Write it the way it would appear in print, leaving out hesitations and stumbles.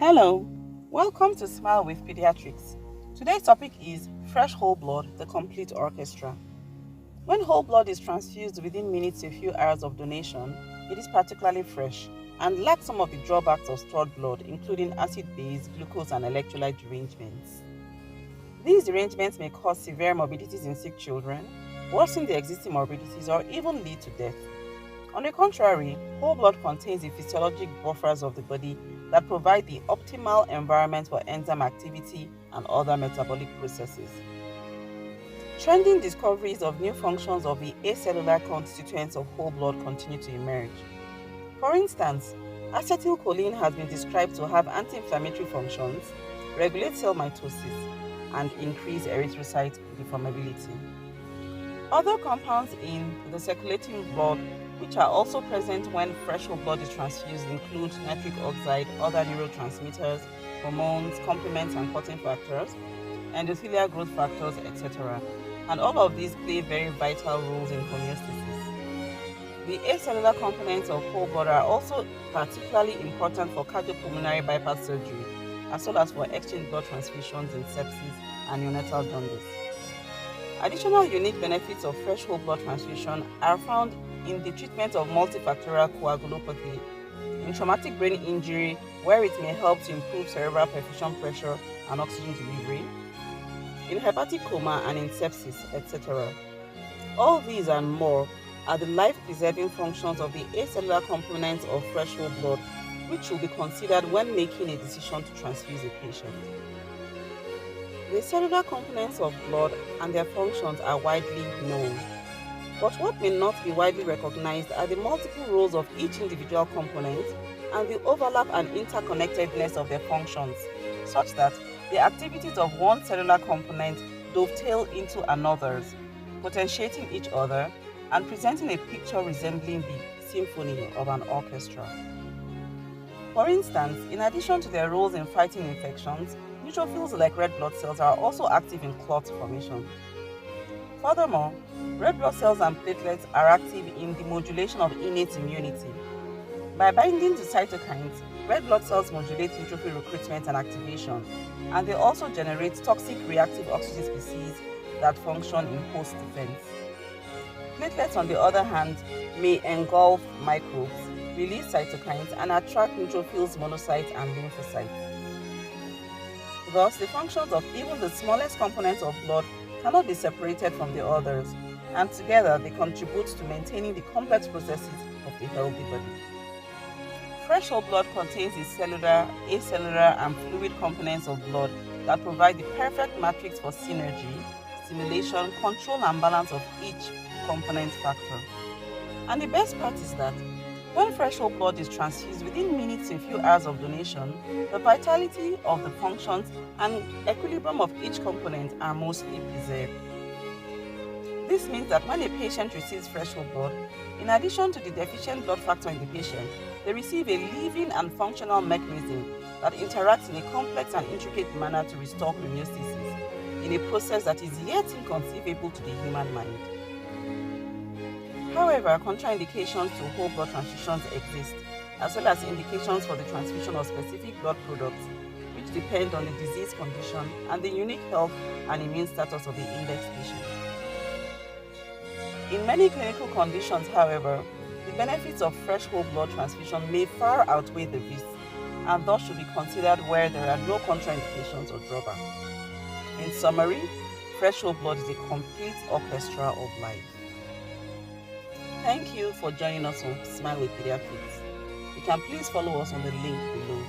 Hello, welcome to Smile with Pediatrics. Today's topic is fresh whole blood, the complete orchestra. When whole blood is transfused within minutes to a few hours of donation, it is particularly fresh and lacks some of the drawbacks of stored blood, including acid base, glucose, and electrolyte derangements. These derangements may cause severe morbidities in sick children, worsen the existing morbidities, or even lead to death. On the contrary, whole blood contains the physiologic buffers of the body that provide the optimal environment for enzyme activity and other metabolic processes. Trending discoveries of new functions of the acellular constituents of whole blood continue to emerge. For instance, acetylcholine has been described to have anti-inflammatory functions, regulate cell mitosis, and increase erythrocyte deformability. Other compounds in the circulating blood which are also present when fresh whole blood is transfused include nitric oxide, other neurotransmitters, hormones, complements and clotting factors, endothelial growth factors, etc. And all of these play very vital roles in homeostasis. The acellular components of whole blood are also particularly important for cardiopulmonary bypass surgery, as well as for exchange blood transfusions in sepsis and neonatal jaundice. Additional unique benefits of fresh whole blood transfusion are found in the treatment of multifactorial coagulopathy, in traumatic brain injury, where it may help to improve cerebral perfusion pressure and oxygen delivery, in hepatic coma and in sepsis, etc. All these and more are the life-preserving functions of the acellular components of fresh whole blood, which should be considered when making a decision to transfuse a patient. The cellular components of blood and their functions are widely known. But what may not be widely recognized are the multiple roles of each individual component and the overlap and interconnectedness of their functions, such that the activities of one cellular component dovetail into another's, potentiating each other and presenting a picture resembling the symphony of an orchestra. For instance, in addition to their roles in fighting infections, neutrophils like red blood cells are also active in clot formation. Furthermore, red blood cells and platelets are active in the modulation of innate immunity. By binding to cytokines, red blood cells modulate neutrophil recruitment and activation, and they also generate toxic reactive oxygen species that function in host defense. Platelets, on the other hand, may engulf microbes, release cytokines, and attract neutrophils, monocytes, and lymphocytes. Thus, the functions of even the smallest components of blood cannot be separated from the others, and together they contribute to maintaining the complex processes of the healthy body. Fresh whole blood contains the cellular, acellular, and fluid components of blood that provide the perfect matrix for synergy, stimulation, control, and balance of each component factor. And the best part is that when fresh whole blood is transfused within minutes to a few hours of donation, the vitality of the functions and equilibrium of each component are mostly preserved. This means that when a patient receives fresh whole blood, in addition to the deficient blood factor in the patient, they receive a living and functional mechanism that interacts in a complex and intricate manner to restore homeostasis, in a process that is yet inconceivable to the human mind. However, contraindications to whole blood transfusions exist, as well as indications for the transfusion of specific blood products, which depend on the disease condition and the unique health and immune status of the index patient. In many clinical conditions, however, the benefits of fresh whole blood transfusion may far outweigh the risks, and thus should be considered where there are no contraindications or drawbacks. In summary, fresh whole blood is a complete orchestra of life. Thank you for joining us on Smile with Pediatrics. You can please follow us on the link below.